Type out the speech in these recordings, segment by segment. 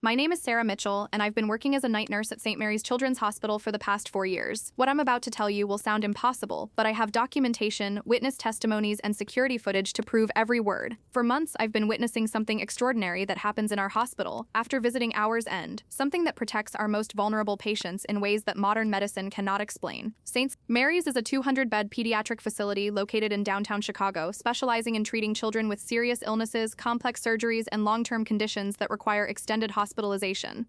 My name is Sarah Mitchell, and I've been working as a night nurse at St. Mary's Children's Hospital for the past 4 years. What I'm about to tell you will sound impossible, but I have documentation, witness testimonies, and security footage to prove every word. For months, I've been witnessing something extraordinary that happens in our hospital after visiting hours end, something that protects our most vulnerable patients in ways that modern medicine cannot explain. St. Mary's is a 200-bed pediatric facility located in downtown Chicago, specializing in treating children with serious illnesses, complex surgeries, and long-term conditions that require extended hospitalization.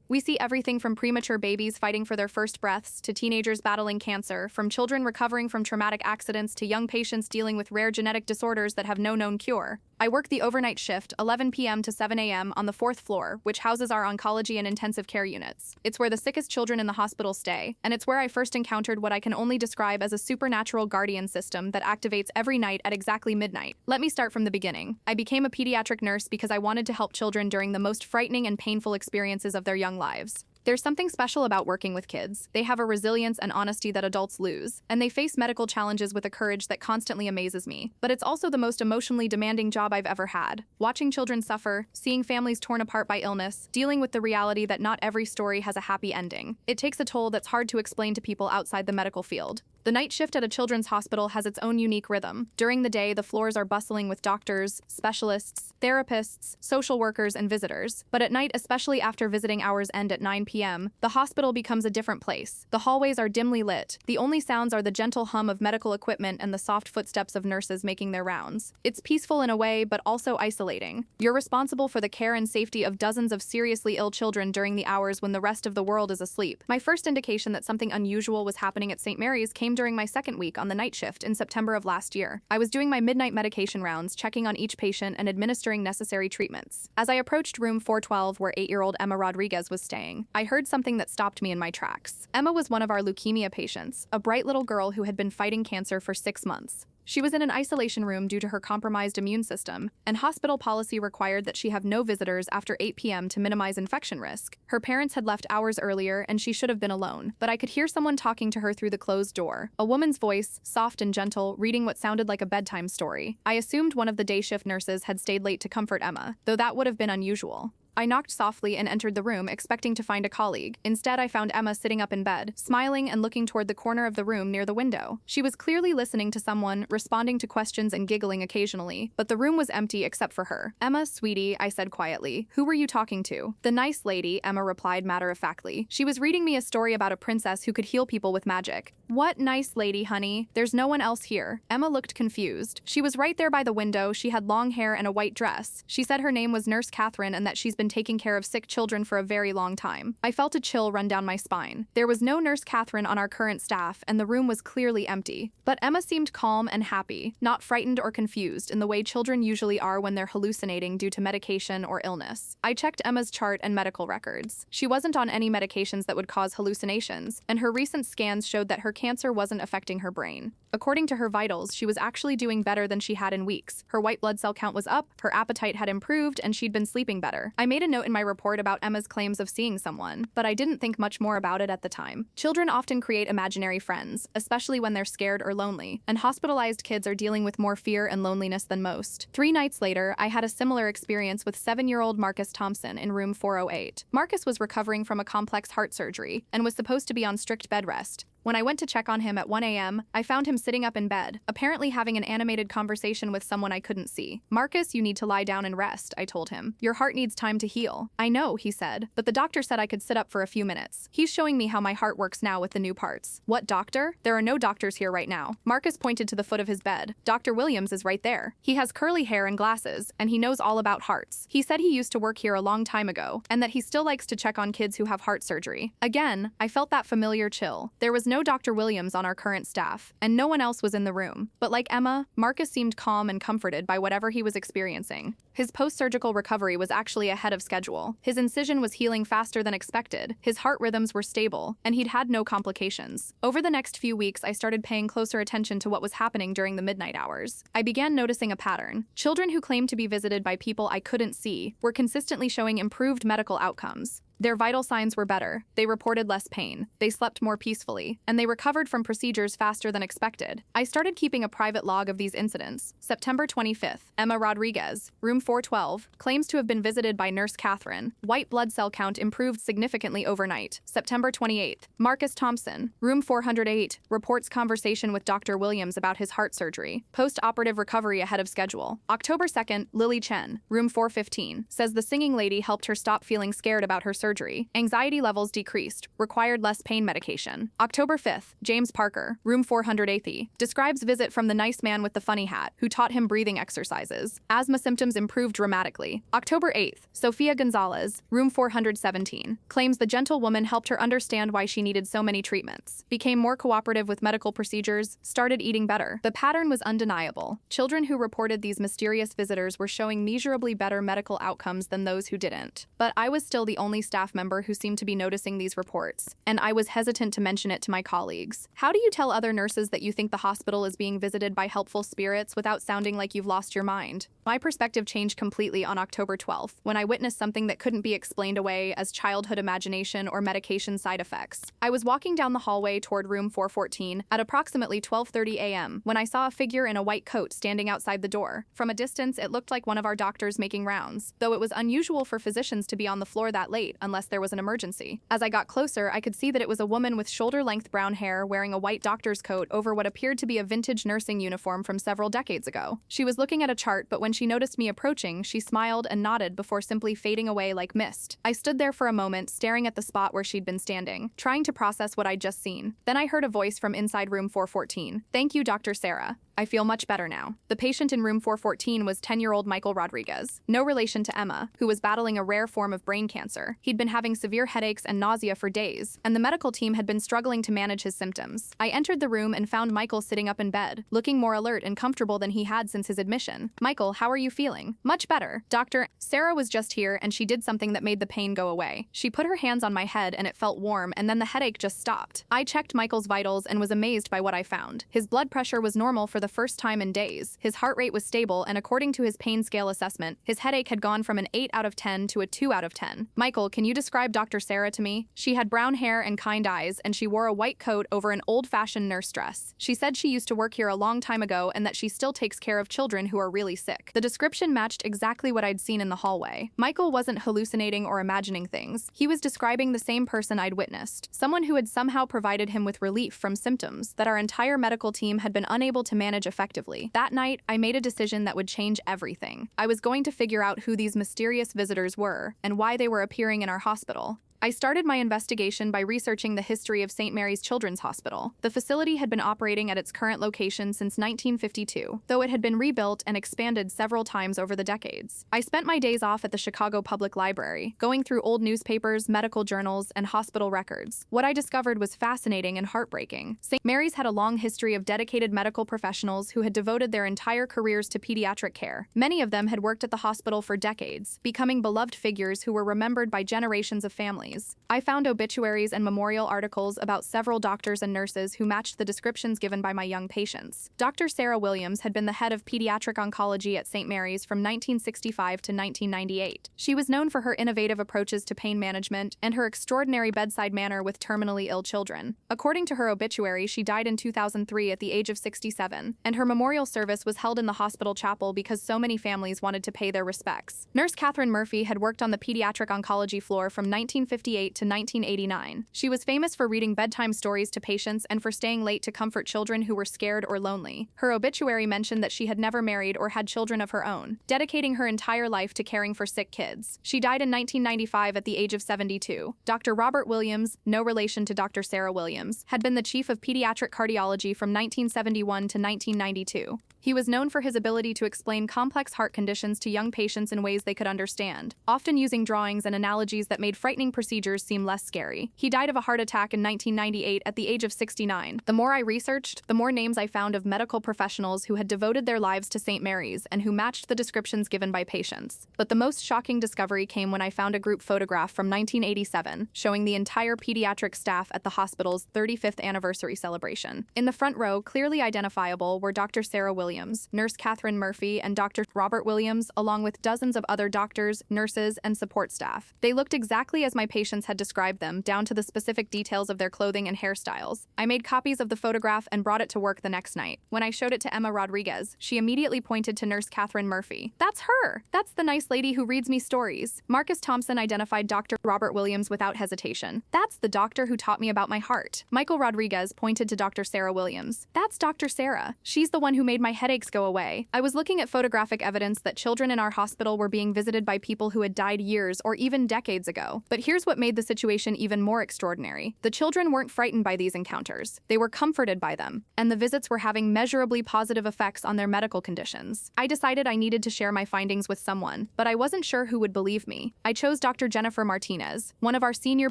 We see everything from premature babies fighting for their first breaths to teenagers battling cancer, from children recovering from traumatic accidents to young patients dealing with rare genetic disorders that have no known cure. I work the overnight shift, 11 p.m. to 7 a.m. on the 4th floor, which houses our oncology and intensive care units. It's where the sickest children in the hospital stay, and it's where I first encountered what I can only describe as a supernatural guardian system that activates every night at exactly midnight. Let me start from the beginning. I became a pediatric nurse because I wanted to help children during the most frightening and painful experiences of their young lives. There's something special about working with kids. They have a resilience and honesty that adults lose, and they face medical challenges with a courage that constantly amazes me. But it's also the most emotionally demanding job I've ever had. Watching children suffer, seeing families torn apart by illness, dealing with the reality that not every story has a happy ending. It takes a toll that's hard to explain to people outside the medical field. The night shift at a children's hospital has its own unique rhythm. During the day, the floors are bustling with doctors, specialists, therapists, social workers, and visitors. But at night, especially after visiting hours end at 9 p.m., the hospital becomes a different place. The hallways are dimly lit. The only sounds are the gentle hum of medical equipment and the soft footsteps of nurses making their rounds. It's peaceful in a way, but also isolating. You're responsible for the care and safety of dozens of seriously ill children during the hours when the rest of the world is asleep. My first indication that something unusual was happening at St. Mary's came during my second week on the night shift in September of last year. I was doing my midnight medication rounds, checking on each patient and administering necessary treatments. As I approached room 412, where 8-year-old Emma Rodriguez was staying, I heard something that stopped me in my tracks. Emma was one of our leukemia patients, a bright little girl who had been fighting cancer for 6 months. She was in an isolation room due to her compromised immune system, and hospital policy required that she have no visitors after 8 p.m. to minimize infection risk. Her parents had left hours earlier, and she should have been alone, but I could hear someone talking to her through the closed door. A woman's voice, soft and gentle, reading what sounded like a bedtime story. I assumed one of the day shift nurses had stayed late to comfort Emma, though that would have been unusual. I knocked softly and entered the room, expecting to find a colleague. Instead, I found Emma sitting up in bed, smiling and looking toward the corner of the room near the window. She was clearly listening to someone, responding to questions and giggling occasionally, but the room was empty except for her. "Emma, sweetie," I said quietly. "Who were you talking to?" "The nice lady," Emma replied matter-of-factly. "She was reading me a story about a princess who could heal people with magic." "What nice lady, honey? There's no one else here." Emma looked confused. "She was right there by the window. She had long hair and a white dress. She said her name was Nurse Catherine and that she's been taking care of sick children for a very long time." I felt a chill run down my spine. There was no Nurse Catherine on our current staff, and the room was clearly empty. But Emma seemed calm and happy, not frightened or confused in the way children usually are when they're hallucinating due to medication or illness. I checked Emma's chart and medical records. She wasn't on any medications that would cause hallucinations, and her recent scans showed that her cancer wasn't affecting her brain. According to her vitals, she was actually doing better than she had in weeks. Her white blood cell count was up, her appetite had improved, and she'd been sleeping better. I made a note in my report about Emma's claims of seeing someone, but I didn't think much more about it at the time. Children often create imaginary friends, especially when they're scared or lonely, and hospitalized kids are dealing with more fear and loneliness than most. 3 nights later, I had a similar experience with 7-year-old Marcus Thompson in room 408. Marcus was recovering from a complex heart surgery and was supposed to be on strict bed rest. When I went to check on him at 1 a.m., I found him sitting up in bed, apparently having an animated conversation with someone I couldn't see. "Marcus, you need to lie down and rest," I told him. "Your heart needs time to heal." "I know," he said, "but the doctor said I could sit up for a few minutes. He's showing me how my heart works now with the new parts." "What doctor? There are no doctors here right now." Marcus pointed to the foot of his bed. "Dr. Williams is right there. He has curly hair and glasses, and he knows all about hearts. He said he used to work here a long time ago, and that he still likes to check on kids who have heart surgery." Again, I felt that familiar chill. There was no Dr. Williams on our current staff, and no one else was in the room. But like Emma, Marcus seemed calm and comforted by whatever he was experiencing. His post-surgical recovery was actually ahead of schedule. His incision was healing faster than expected, his heart rhythms were stable, and he'd had no complications. Over the next few weeks, I started paying closer attention to what was happening during the midnight hours. I began noticing a pattern. Children who claimed to be visited by people I couldn't see were consistently showing improved medical outcomes. Their vital signs were better, they reported less pain, they slept more peacefully, and they recovered from procedures faster than expected. I started keeping a private log of these incidents. September 25th, Emma Rodriguez, room 412, claims to have been visited by Nurse Catherine. White blood cell count improved significantly overnight. September 28th, Marcus Thompson, room 408, reports conversation with Dr. Williams about his heart surgery. Post-operative recovery ahead of schedule. October 2nd, Lily Chen, room 415, says the singing lady helped her stop feeling scared about her surgery. Anxiety levels decreased, required less pain medication. October 5th, James Parker, room 480, describes visit from the nice man with the funny hat, who taught him breathing exercises. Asthma symptoms improved dramatically. October 8th, Sophia Gonzalez, room 417, claims the gentle woman helped her understand why she needed so many treatments, became more cooperative with medical procedures, started eating better. The pattern was undeniable. Children who reported these mysterious visitors were showing measurably better medical outcomes than those who didn't. But I was still the only staff member who seemed to be noticing these reports, and I was hesitant to mention it to my colleagues. How do you tell other nurses that you think the hospital is being visited by helpful spirits without sounding like you've lost your mind? My perspective changed completely on October 12th, when I witnessed something that couldn't be explained away as childhood imagination or medication side effects. I was walking down the hallway toward room 414 at approximately 12:30 a.m. when I saw a figure in a white coat standing outside the door. From a distance, it looked like one of our doctors making rounds, though it was unusual for physicians to be on the floor that late unless there was an emergency. As I got closer, I could see that it was a woman with shoulder-length brown hair wearing a white doctor's coat over what appeared to be a vintage nursing uniform from several decades ago. She was looking at a chart, but when she noticed me approaching, she smiled and nodded before simply fading away like mist. I stood there for a moment, staring at the spot where she'd been standing, trying to process what I'd just seen. Then I heard a voice from inside room 414. "Thank you, Dr. Sarah. I feel much better now." The patient in room 414 was 10-year-old Michael Rodriguez, no relation to Emma, who was battling a rare form of brain cancer. He'd been having severe headaches and nausea for days, and the medical team had been struggling to manage his symptoms. I entered the room and found Michael sitting up in bed, looking more alert and comfortable than he had since his admission. "Michael, how are you feeling?" "Much better. Dr. Sarah was just here, and she did something that made the pain go away. She put her hands on my head and it felt warm, and then the headache just stopped." I checked Michael's vitals and was amazed by what I found. His blood pressure was normal for the first time in days. His heart rate was stable, and according to his pain scale assessment, his headache had gone from an 8 out of 10 to a 2 out of 10. "Michael, can you describe Dr. Sarah to me?" "She had brown hair and kind eyes, and she wore a white coat over an old-fashioned nurse dress. She said she used to work here a long time ago and that she still takes care of children who are really sick." The description matched exactly what I'd seen in the hallway. Michael wasn't hallucinating or imagining things. He was describing the same person I'd witnessed, someone who had somehow provided him with relief from symptoms that our entire medical team had been unable to manage effectively. That night, I made a decision that would change everything. I was going to figure out who these mysterious visitors were and why they were appearing in our hospital. I started my investigation by researching the history of St. Mary's Children's Hospital. The facility had been operating at its current location since 1952, though it had been rebuilt and expanded several times over the decades. I spent my days off at the Chicago Public Library, going through old newspapers, medical journals, and hospital records. What I discovered was fascinating and heartbreaking. St. Mary's had a long history of dedicated medical professionals who had devoted their entire careers to pediatric care. Many of them had worked at the hospital for decades, becoming beloved figures who were remembered by generations of families. I found obituaries and memorial articles about several doctors and nurses who matched the descriptions given by my young patients. Dr. Sarah Williams had been the head of pediatric oncology at St. Mary's from 1965 to 1998. She was known for her innovative approaches to pain management and her extraordinary bedside manner with terminally ill children. According to her obituary, she died in 2003 at the age of 67, and her memorial service was held in the hospital chapel because so many families wanted to pay their respects. Nurse Catherine Murphy had worked on the pediatric oncology floor from 1958 to 1989. She was famous for reading bedtime stories to patients and for staying late to comfort children who were scared or lonely. Her obituary mentioned that she had never married or had children of her own, dedicating her entire life to caring for sick kids. She died in 1995 at the age of 72. Dr. Robert Williams, no relation to Dr. Sarah Williams, had been the chief of pediatric cardiology from 1971 to 1992. He was known for his ability to explain complex heart conditions to young patients in ways they could understand, often using drawings and analogies that made frightening procedures seem less scary. He died of a heart attack in 1998 at the age of 69. The more I researched, the more names I found of medical professionals who had devoted their lives to St. Mary's and who matched the descriptions given by patients. But the most shocking discovery came when I found a group photograph from 1987 showing the entire pediatric staff at the hospital's 35th anniversary celebration. In the front row, clearly identifiable, were Dr. Sarah Williams, Nurse Catherine Murphy, and Dr. Robert Williams, along with dozens of other doctors, nurses, and support staff. They looked exactly as my patients patients had described them, down to the specific details of their clothing and hairstyles. I made copies of the photograph and brought it to work the next night. When I showed it to Emma Rodriguez, she immediately pointed to Nurse Catherine Murphy. "That's her! That's the nice lady who reads me stories." Marcus Thompson identified Dr. Robert Williams without hesitation. "That's the doctor who taught me about my heart." Michael Rodriguez pointed to Dr. Sarah Williams. "That's Dr. Sarah. She's the one who made my headaches go away." I was looking at photographic evidence that children in our hospital were being visited by people who had died years or even decades ago. But here's what made the situation even more extraordinary. The children weren't frightened by these encounters. They were comforted by them, and the visits were having measurably positive effects on their medical conditions. I decided I needed to share my findings with someone, but I wasn't sure who would believe me. I chose Dr. Jennifer Martinez, one of our senior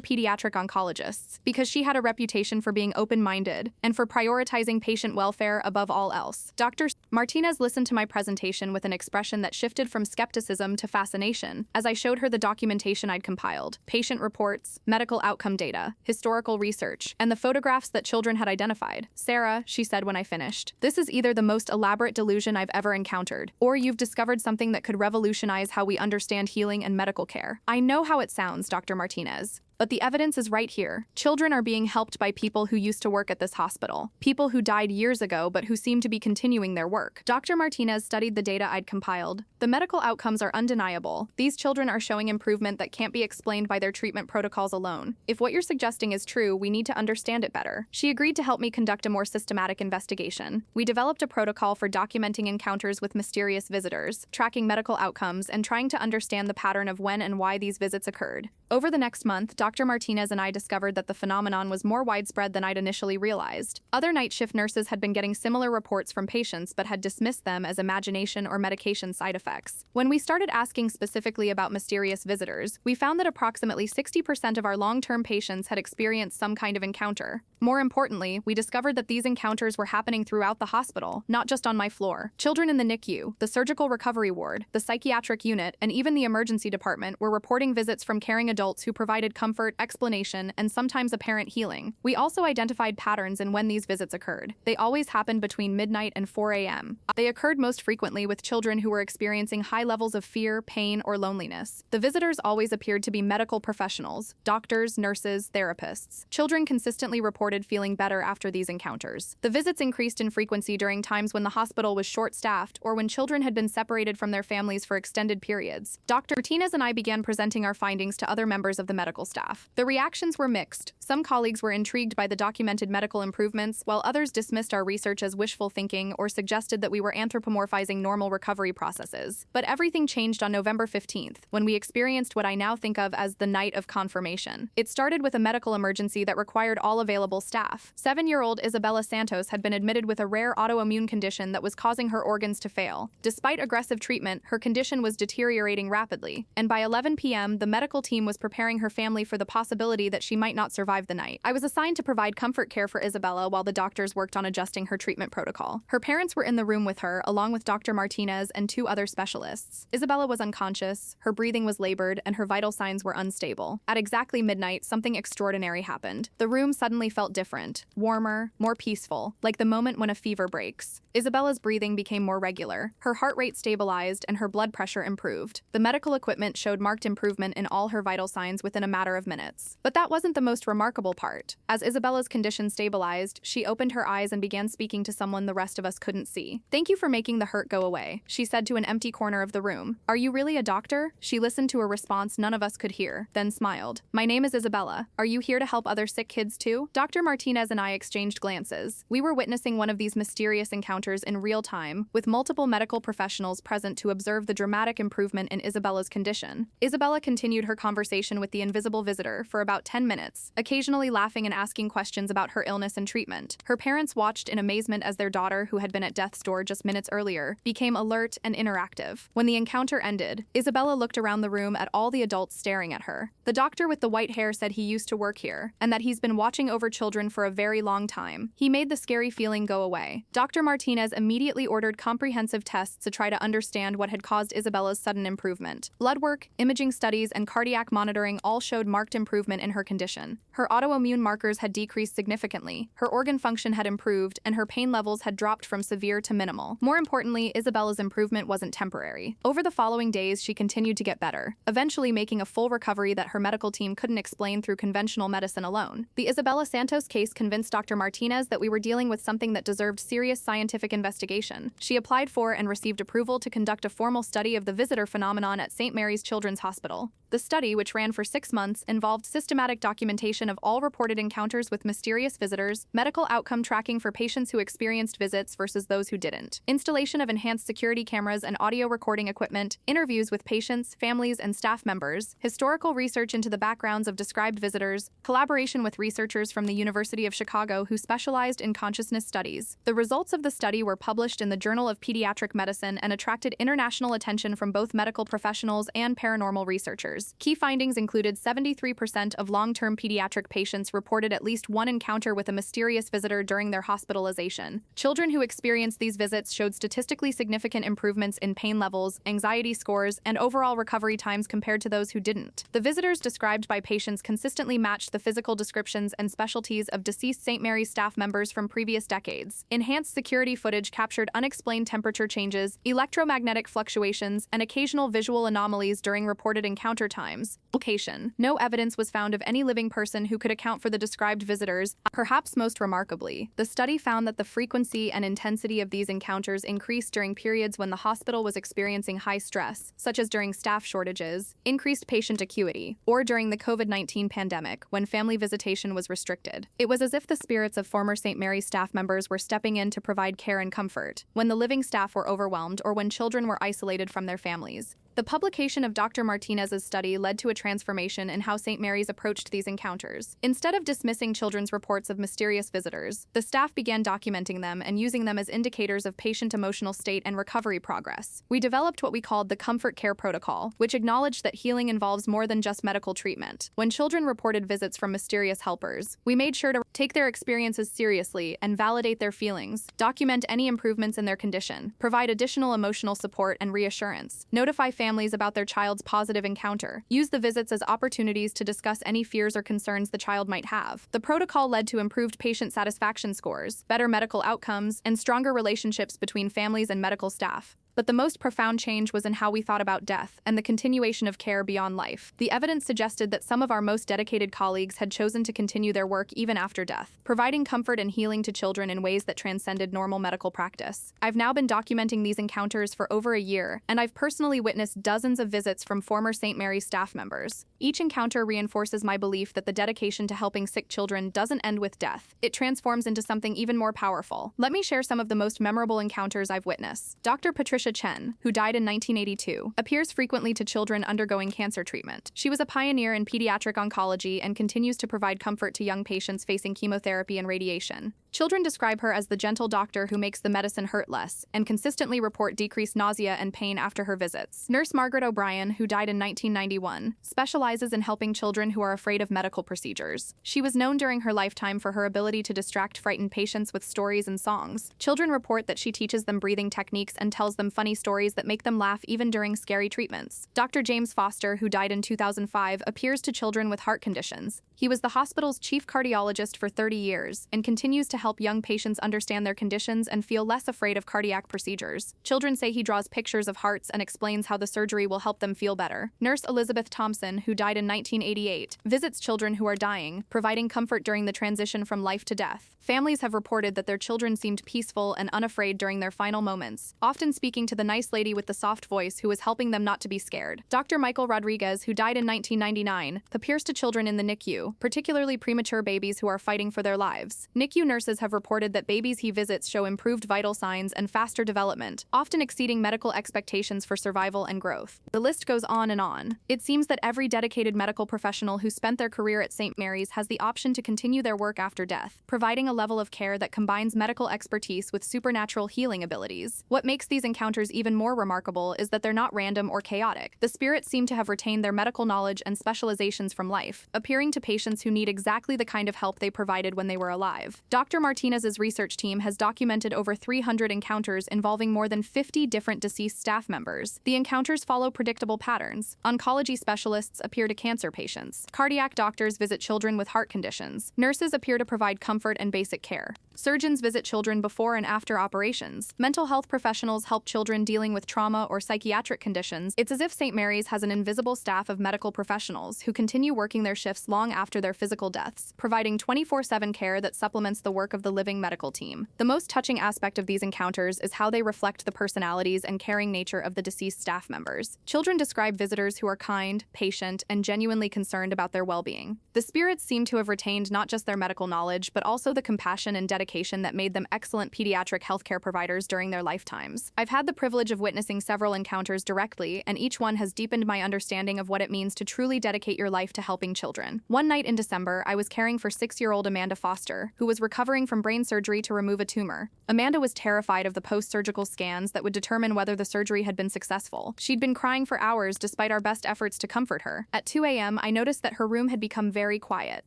pediatric oncologists, because she had a reputation for being open-minded and for prioritizing patient welfare above all else. Dr. Martinez listened to my presentation with an expression that shifted from skepticism to fascination as I showed her the documentation I'd compiled: patient reports, medical outcome data, historical research, and the photographs that children had identified. "Sarah," she said when I finished, "this is either the most elaborate delusion I've ever encountered, or you've discovered something that could revolutionize how we understand healing and medical care." "I know how it sounds, Dr. Martinez, but the evidence is right here. Children are being helped by people who used to work at this hospital, people who died years ago but who seem to be continuing their work." Dr. Martinez studied the data I'd compiled. "The medical outcomes are undeniable. These children are showing improvement that can't be explained by their treatment protocols alone. If what you're suggesting is true, we need to understand it better." She agreed to help me conduct a more systematic investigation. We developed a protocol for documenting encounters with mysterious visitors, tracking medical outcomes, and trying to understand the pattern of when and why these visits occurred. Over the next month, Dr. Martinez and I discovered that the phenomenon was more widespread than I'd initially realized. Other night shift nurses had been getting similar reports from patients but had dismissed them as imagination or medication side effects. When we started asking specifically about mysterious visitors, we found that approximately 60% of our long-term patients had experienced some kind of encounter. More importantly, we discovered that these encounters were happening throughout the hospital, not just on my floor. Children in the NICU, the surgical recovery ward, the psychiatric unit, and even the emergency department were reporting visits from caring adults who provided comfort, explanation, and sometimes apparent healing. We also identified patterns in when these visits occurred. They always happened between midnight and 4 a.m. They occurred most frequently with children who were experiencing high levels of fear, pain, or loneliness. The visitors always appeared to be medical professionals: doctors, nurses, therapists. Children consistently reported feeling better after these encounters. The visits increased in frequency during times when the hospital was short-staffed or when children had been separated from their families for extended periods. Dr. Martinez and I began presenting our findings to other members of the medical staff. The reactions were mixed. Some colleagues were intrigued by the documented medical improvements, while others dismissed our research as wishful thinking or suggested that we were anthropomorphizing normal recovery processes. But everything changed on November 15th, when we experienced what I now think of as the night of confirmation. It started with a medical emergency that required all available staff. 7-year-old Isabella Santos had been admitted with a rare autoimmune condition that was causing her organs to fail. Despite aggressive treatment, her condition was deteriorating rapidly, and by 11 p.m., the medical team was preparing her family for the possibility that she might not survive the night. I was assigned to provide comfort care for Isabella while the doctors worked on adjusting her treatment protocol. Her parents were in the room with her, along with Dr. Martinez and 2 other specialists. Isabella was unconscious, her breathing was labored, and her vital signs were unstable. At exactly midnight, something extraordinary happened. The room suddenly felt different, warmer, more peaceful, like the moment when a fever breaks. Isabella's breathing became more regular, her heart rate stabilized, and her blood pressure improved. The medical equipment showed marked improvement in all her vital signs within a matter of minutes. But that wasn't the most remarkable part. As Isabella's condition stabilized, she opened her eyes and began speaking to someone the rest of us couldn't see. "Thank you for making the hurt go away," she said to an empty corner of the room. "Are you really a doctor?" She listened to a response none of us could hear, then smiled. "My name is Isabella. Are you here to help other sick kids too?" Dr. Martinez and I exchanged glances. We were witnessing one of these mysterious encounters in real time, with multiple medical professionals present to observe the dramatic improvement in Isabella's condition. Isabella continued her conversation with the invisible visitor for about 10 minutes, occasionally laughing and asking questions about her illness and treatment. Her parents watched in amazement as their daughter, who had been at death's door just minutes earlier, became alert and interactive. When the encounter ended, Isabella looked around the room at all the adults staring at her. The doctor with the white hair said he used to work here, and that he's been watching over children children for a very long time. He made the scary feeling go away. Dr. Martinez immediately ordered comprehensive tests to try to understand what had caused Isabella's sudden improvement. Blood work, imaging studies, and cardiac monitoring all showed marked improvement in her condition. Her autoimmune markers had decreased significantly, her organ function had improved, and her pain levels had dropped from severe to minimal. More importantly, Isabella's improvement wasn't temporary. Over the following days, she continued to get better, eventually making a full recovery that her medical team couldn't explain through conventional medicine alone. The Isabella Santos case convinced Dr. Martinez that we were dealing with something that deserved serious scientific investigation. She applied for and received approval to conduct a formal study of the visitor phenomenon at St. Mary's Children's Hospital. The study, which ran for 6 months, involved systematic documentation of all reported encounters with mysterious visitors, medical outcome tracking for patients who experienced visits versus those who didn't, installation of enhanced security cameras and audio recording equipment, interviews with patients, families, and staff members, historical research into the backgrounds of described visitors, collaboration with researchers from the University of Chicago who specialized in consciousness studies. The results of the study were published in the Journal of Pediatric Medicine and attracted international attention from both medical professionals and paranormal researchers. Key findings included 73% of long-term pediatric patients reported at least one encounter with a mysterious visitor during their hospitalization. Children who experienced these visits showed statistically significant improvements in pain levels, anxiety scores, and overall recovery times compared to those who didn't. The visitors described by patients consistently matched the physical descriptions and specialties of deceased St. Mary's staff members from previous decades. Enhanced security footage captured unexplained temperature changes, electromagnetic fluctuations, and occasional visual anomalies during reported encounter times. Location. No evidence was found of any living person who could account for the described visitors. Perhaps most remarkably, the study found that the frequency and intensity of these encounters increased during periods when the hospital was experiencing high stress, such as during staff shortages, increased patient acuity, or during the COVID-19 pandemic, when family visitation was restricted. It was as if the spirits of former St. Mary's staff members were stepping in to provide care and comfort, when the living staff were overwhelmed or when children were isolated from their families. The publication of Dr. Martinez's study led to a transformation in how St. Mary's approached these encounters. Instead of dismissing children's reports of mysterious visitors, the staff began documenting them and using them as indicators of patient emotional state and recovery progress. We developed what we called the Comfort Care Protocol, which acknowledged that healing involves more than just medical treatment. When children reported visits from mysterious helpers, we made sure to take their experiences seriously and validate their feelings, document any improvements in their condition, provide additional emotional support and reassurance, notify families about their child's positive encounter, use the visits as opportunities to discuss any fears or concerns the child might have. The protocol led to improved patient satisfaction scores, better medical outcomes, and stronger relationships between families and medical staff. But the most profound change was in how we thought about death and the continuation of care beyond life. The evidence suggested that some of our most dedicated colleagues had chosen to continue their work even after death, providing comfort and healing to children in ways that transcended normal medical practice. I've now been documenting these encounters for over a year, and I've personally witnessed dozens of visits from former St. Mary's staff members. Each encounter reinforces my belief that the dedication to helping sick children doesn't end with death. It transforms into something even more powerful. Let me share some of the most memorable encounters I've witnessed. Dr. Patricia Chen, who died in 1982, appears frequently to children undergoing cancer treatment. She was a pioneer in pediatric oncology and continues to provide comfort to young patients facing chemotherapy and radiation. Children describe her as the gentle doctor who makes the medicine hurt less, and consistently report decreased nausea and pain after her visits. Nurse Margaret O'Brien, who died in 1991, specializes in helping children who are afraid of medical procedures. She was known during her lifetime for her ability to distract frightened patients with stories and songs. Children report that she teaches them breathing techniques and tells them funny stories that make them laugh even during scary treatments. Dr. James Foster, who died in 2005, appears to children with heart conditions. He was the hospital's chief cardiologist for 30 years and continues to help young patients understand their conditions and feel less afraid of cardiac procedures. Children say he draws pictures of hearts and explains how the surgery will help them feel better. Nurse Elizabeth Thompson, who died in 1988, visits children who are dying, providing comfort during the transition from life to death. Families have reported that their children seemed peaceful and unafraid during their final moments, often speaking to the nice lady with the soft voice who was helping them not to be scared. Dr. Michael Rodriguez, who died in 1999, appears to children in the NICU, particularly premature babies who are fighting for their lives. NICU nurses nurses have reported that babies he visits show improved vital signs and faster development, often exceeding medical expectations for survival and growth. The list goes on and on. It seems that every dedicated medical professional who spent their career at St. Mary's has the option to continue their work after death, providing a level of care that combines medical expertise with supernatural healing abilities. What makes these encounters even more remarkable is that they're not random or chaotic. The spirits seem to have retained their medical knowledge and specializations from life, appearing to patients who need exactly the kind of help they provided when they were alive. Dr. Martinez's research team has documented over 300 encounters involving more than 50 different deceased staff members. The encounters follow predictable patterns. Oncology specialists appear to cancer patients. Cardiac doctors visit children with heart conditions. Nurses appear to provide comfort and basic care. Surgeons visit children before and after operations. Mental health professionals help children dealing with trauma or psychiatric conditions. It's as if St. Mary's has an invisible staff of medical professionals who continue working their shifts long after their physical deaths, providing 24/7 care that supplements the work of the living medical team. The most touching aspect of these encounters is how they reflect the personalities and caring nature of the deceased staff members. Children describe visitors who are kind, patient, and genuinely concerned about their well-being. The spirits seem to have retained not just their medical knowledge, but also the compassion and dedication that made them excellent pediatric healthcare providers during their lifetimes. I've had the privilege of witnessing several encounters directly, and each one has deepened my understanding of what it means to truly dedicate your life to helping children. One night in December, I was caring for 6-year-old Amanda Foster, who was recovering from brain surgery to remove a tumor. Amanda was terrified of the post-surgical scans that would determine whether the surgery had been successful. She'd been crying for hours despite our best efforts to comfort her. At 2 a.m., I noticed that her room had become very quiet.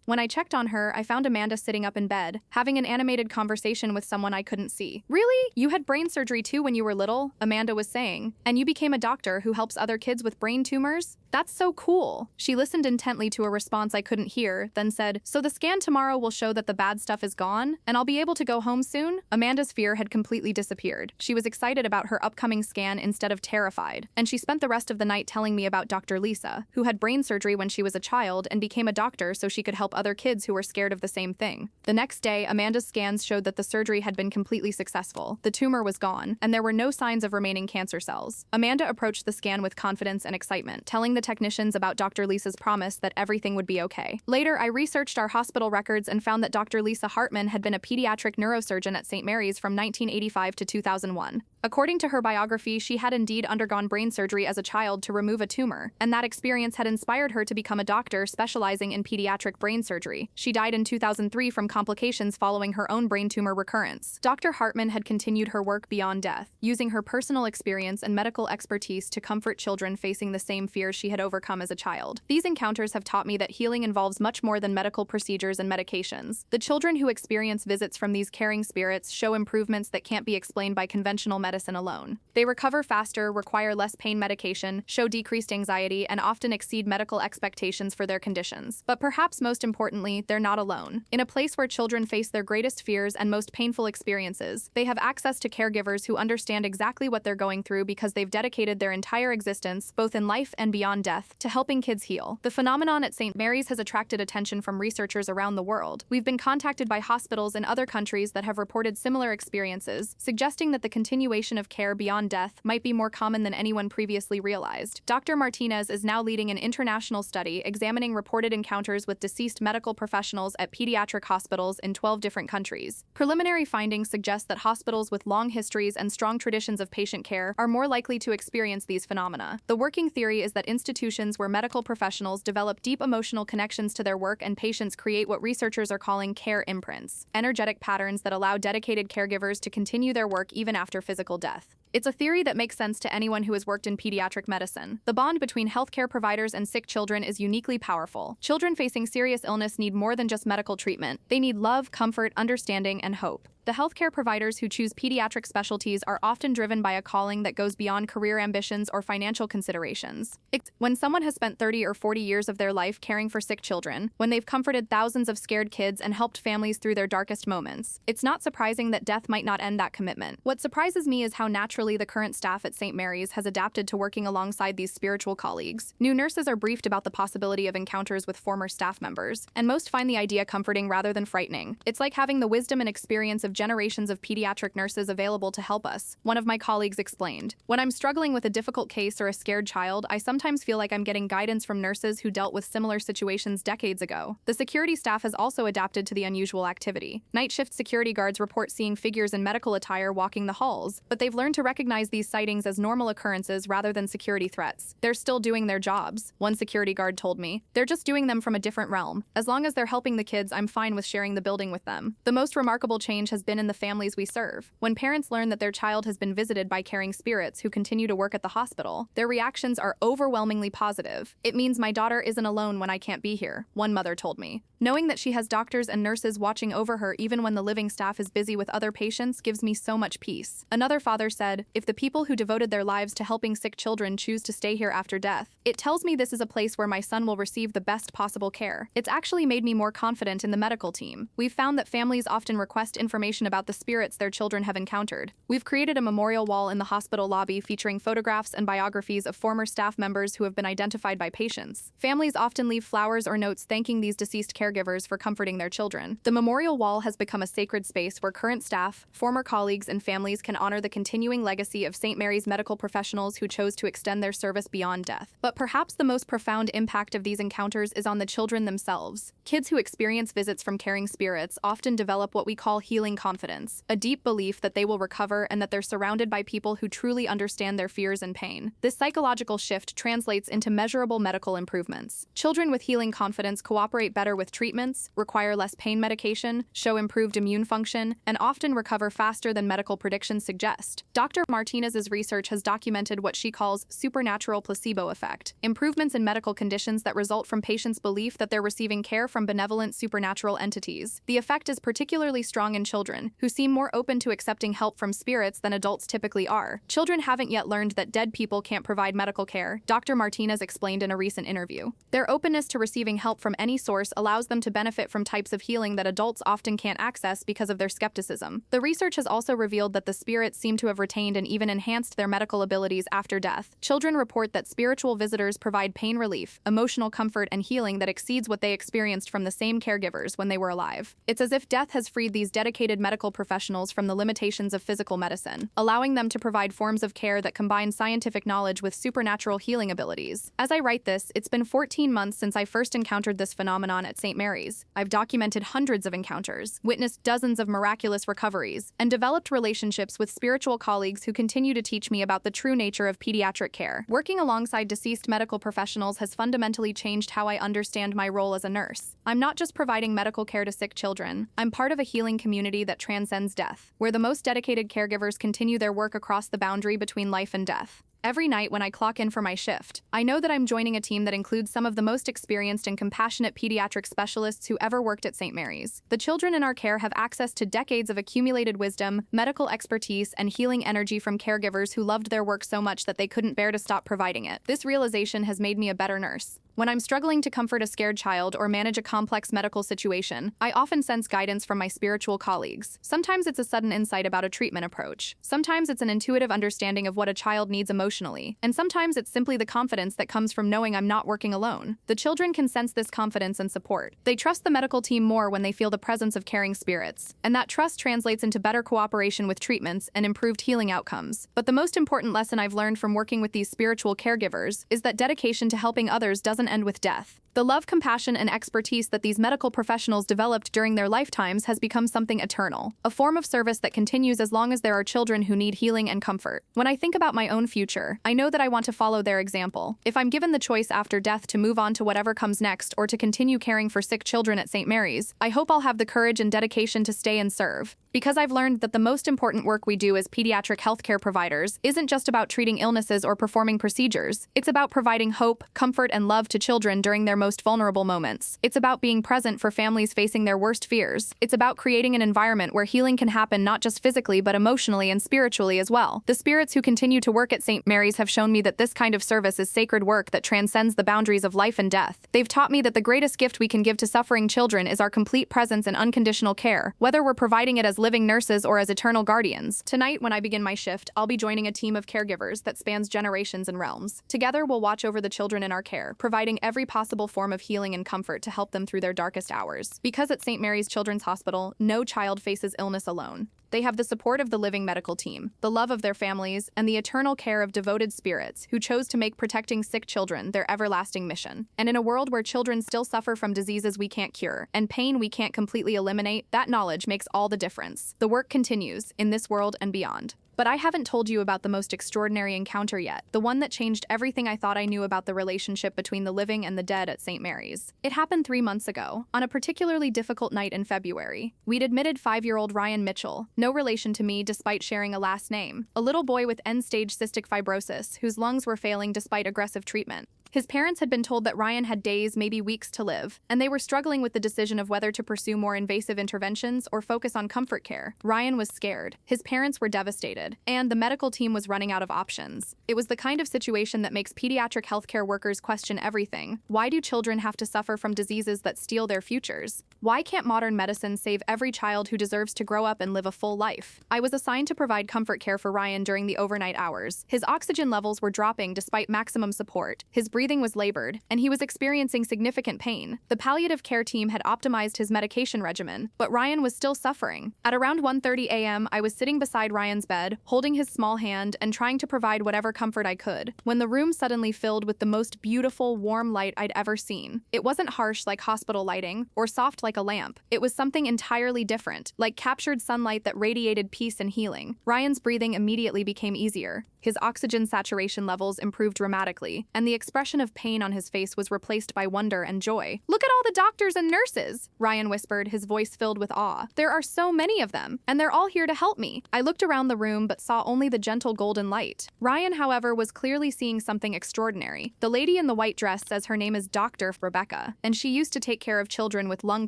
When I checked on her, I found Amanda sitting up in bed, having an animated conversation with someone I couldn't see. "Really? You had brain surgery too when you were little?" Amanda was saying. "And you became a doctor who helps other kids with brain tumors? That's so cool." She listened intently to a response I couldn't hear, then said, "So the scan tomorrow will show that the bad stuff is gone, and I'll be able to go home soon?" Amanda's fear had completely disappeared. She was excited about her upcoming scan instead of terrified, and she spent the rest of the night telling me about Dr. Lisa, who had brain surgery when she was a child and became a doctor so she could help other kids who were scared of the same thing. The next day, Amanda's scans showed that the surgery had been completely successful. The tumor was gone, and there were no signs of remaining cancer cells. Amanda approached the scan with confidence and excitement, telling the technicians about Dr. Lisa's promise that everything would be okay. Later, I researched our hospital records and found that Dr. Lisa Hartman had been a pediatric neurosurgeon at St. Mary's from 1985 to 2001. According to her biography, she had indeed undergone brain surgery as a child to remove a tumor, and that experience had inspired her to become a doctor specializing in pediatric brain surgery. She died in 2003 from complications following her own brain tumor recurrence. Dr. Hartman had continued her work beyond death, using her personal experience and medical expertise to comfort children facing the same fears she had overcome as a child. These encounters have taught me that healing involves much more than medical procedures and medications. The children who experience visits from these caring spirits show improvements that can't be explained by conventional medicine alone. They recover faster, require less pain medication, show decreased anxiety, and often exceed medical expectations for their conditions. But perhaps most importantly, they're not alone. In a place where children face their greatest fears and most painful experiences, they have access to caregivers who understand exactly what they're going through because they've dedicated their entire existence, both in life and beyond death, to helping kids heal. The phenomenon at St. Mary's has attracted attention from researchers around the world. We've been contacted by hospitals in other countries that have reported similar experiences, suggesting that the continuation of care beyond death might be more common than anyone previously realized. Dr. Martinez is now leading an international study examining reported encounters with deceased medical professionals at pediatric hospitals in 12 different countries. Preliminary findings suggest that hospitals with long histories and strong traditions of patient care are more likely to experience these phenomena. The working theory is that institutions where medical professionals develop deep emotional connections to their work and patients create what researchers are calling care imprints, energetic patterns that allow dedicated caregivers to continue their work even after physical death. It's a theory that makes sense to anyone who has worked in pediatric medicine. The bond between healthcare providers and sick children is uniquely powerful. Children facing serious illness need more than just medical treatment. They need love, comfort, understanding, and hope. The healthcare providers who choose pediatric specialties are often driven by a calling that goes beyond career ambitions or financial considerations. When someone has spent 30 or 40 years of their life caring for sick children, when they've comforted thousands of scared kids and helped families through their darkest moments, it's not surprising that death might not end that commitment. What surprises me is how naturally the current staff at St. Mary's has adapted to working alongside these spiritual colleagues. New nurses are briefed about the possibility of encounters with former staff members, and most find the idea comforting rather than frightening. It's like having the wisdom and experience of have generations of pediatric nurses available to help us, one of my colleagues explained. When I'm struggling with a difficult case or a scared child, I sometimes feel like I'm getting guidance from nurses who dealt with similar situations decades ago. The security staff has also adapted to the unusual activity. Night shift security guards report seeing figures in medical attire walking the halls, but they've learned to recognize these sightings as normal occurrences rather than security threats. They're still doing their jobs, one security guard told me. They're just doing them from a different realm. As long as they're helping the kids, I'm fine with sharing the building with them. The most remarkable change has been in the families we serve. When parents learn that their child has been visited by caring spirits who continue to work at the hospital, their reactions are overwhelmingly positive. It means my daughter isn't alone when I can't be here, one mother told me. Knowing that she has doctors and nurses watching over her even when the living staff is busy with other patients gives me so much peace. Another father said, if the people who devoted their lives to helping sick children choose to stay here after death, it tells me this is a place where my son will receive the best possible care. It's actually made me more confident in the medical team. We've found that families often request information about the spirits their children have encountered. We've created a memorial wall in the hospital lobby featuring photographs and biographies of former staff members who have been identified by patients. Families often leave flowers or notes thanking these deceased caregivers for comforting their children. The memorial wall has become a sacred space where current staff, former colleagues, and families can honor the continuing legacy of St. Mary's medical professionals who chose to extend their service beyond death. But perhaps the most profound impact of these encounters is on the children themselves. Kids who experience visits from caring spirits often develop what we call healing confidence, a deep belief that they will recover and that they're surrounded by people who truly understand their fears and pain. This psychological shift translates into measurable medical improvements. Children with healing confidence cooperate better with treatments, require less pain medication, show improved immune function, and often recover faster than medical predictions suggest. Dr. Martinez's research has documented what she calls supernatural placebo effect, improvements in medical conditions that result from patients' belief that they're receiving care from benevolent supernatural entities. The effect is particularly strong in children, who seem more open to accepting help from spirits than adults typically are. Children haven't yet learned that dead people can't provide medical care, Dr. Martinez explained in a recent interview. Their openness to receiving help from any source allows them to benefit from types of healing that adults often can't access because of their skepticism. The research has also revealed that the spirits seem to have retained and even enhanced their medical abilities after death. Children report that spiritual visitors provide pain relief, emotional comfort, and healing that exceeds what they experienced from the same caregivers when they were alive. It's as if death has freed these dedicated medical professionals from the limitations of physical medicine, allowing them to provide forms of care that combine scientific knowledge with supernatural healing abilities. As I write this, it's been 14 months since I first encountered this phenomenon at St. Mary's. I've documented hundreds of encounters, witnessed dozens of miraculous recoveries, and developed relationships with spiritual colleagues who continue to teach me about the true nature of pediatric care. Working alongside deceased medical professionals has fundamentally changed how I understand my role as a nurse. I'm not just providing medical care to sick children, I'm part of a healing community that transcends death, where the most dedicated caregivers continue their work across the boundary between life and death. Every night when I clock in for my shift, I know that I'm joining a team that includes some of the most experienced and compassionate pediatric specialists who ever worked at St. Mary's. The children in our care have access to decades of accumulated wisdom, medical expertise, and healing energy from caregivers who loved their work so much that they couldn't bear to stop providing it. This realization has made me a better nurse. When I'm struggling to comfort a scared child or manage a complex medical situation, I often sense guidance from my spiritual colleagues. Sometimes it's a sudden insight about a treatment approach. Sometimes it's an intuitive understanding of what a child needs emotionally. And sometimes it's simply the confidence that comes from knowing I'm not working alone. The children can sense this confidence and support. They trust the medical team more when they feel the presence of caring spirits. And that trust translates into better cooperation with treatments and improved healing outcomes. But the most important lesson I've learned from working with these spiritual caregivers is that dedication to helping others doesn't end with death. The love, compassion, and expertise that these medical professionals developed during their lifetimes has become something eternal, a form of service that continues as long as there are children who need healing and comfort. When I think about my own future, I know that I want to follow their example. If I'm given the choice after death to move on to whatever comes next or to continue caring for sick children at St. Mary's, I hope I'll have the courage and dedication to stay and serve. Because I've learned that the most important work we do as pediatric healthcare providers isn't just about treating illnesses or performing procedures. It's about providing hope, comfort, and love to children during their most vulnerable moments. It's about being present for families facing their worst fears. It's about creating an environment where healing can happen not just physically but emotionally and spiritually as well. The spirits who continue to work at St. Mary's have shown me that this kind of service is sacred work that transcends the boundaries of life and death. They've taught me that the greatest gift we can give to suffering children is our complete presence and unconditional care, whether we're providing it as living nurses or as eternal guardians. Tonight, when I begin my shift, I'll be joining a team of caregivers that spans generations and realms. Together, we'll watch over the children in our care, providing every possible form of healing and comfort to help them through their darkest hours. Because at St. Mary's Children's Hospital, no child faces illness alone. They have the support of the living medical team, the love of their families, and the eternal care of devoted spirits who chose to make protecting sick children their everlasting mission. And in a world where children still suffer from diseases we can't cure and pain we can't completely eliminate, that knowledge makes all the difference. The work continues, in this world and beyond. But I haven't told you about the most extraordinary encounter yet, the one that changed everything I thought I knew about the relationship between the living and the dead at St. Mary's. It happened 3 months ago, on a particularly difficult night in February. We'd admitted 5-year-old Ryan Mitchell, no relation to me despite sharing a last name, a little boy with end-stage cystic fibrosis whose lungs were failing despite aggressive treatment. His parents had been told that Ryan had days, maybe weeks to live, and they were struggling with the decision of whether to pursue more invasive interventions or focus on comfort care. Ryan was scared. His parents were devastated, and the medical team was running out of options. It was the kind of situation that makes pediatric healthcare workers question everything. Why do children have to suffer from diseases that steal their futures? Why can't modern medicine save every child who deserves to grow up and live a full life? I was assigned to provide comfort care for Ryan during the overnight hours. His oxygen levels were dropping despite maximum support. His breathing was labored, and he was experiencing significant pain. The palliative care team had optimized his medication regimen, but Ryan was still suffering. At around 1:30 a.m., I was sitting beside Ryan's bed, holding his small hand and trying to provide whatever comfort I could, when the room suddenly filled with the most beautiful, warm light I'd ever seen. It wasn't harsh like hospital lighting, or soft like a lamp. It was something entirely different, like captured sunlight that radiated peace and healing. Ryan's breathing immediately became easier. His oxygen saturation levels improved dramatically, and the expression of pain on his face was replaced by wonder and joy. "Look at all the doctors and nurses," Ryan whispered, his voice filled with awe. "There are so many of them, and they're all here to help me." I looked around the room but saw only the gentle golden light. Ryan, however, was clearly seeing something extraordinary. The lady in the white dress says her name is Dr. Rebecca, and she used to take care of children with lung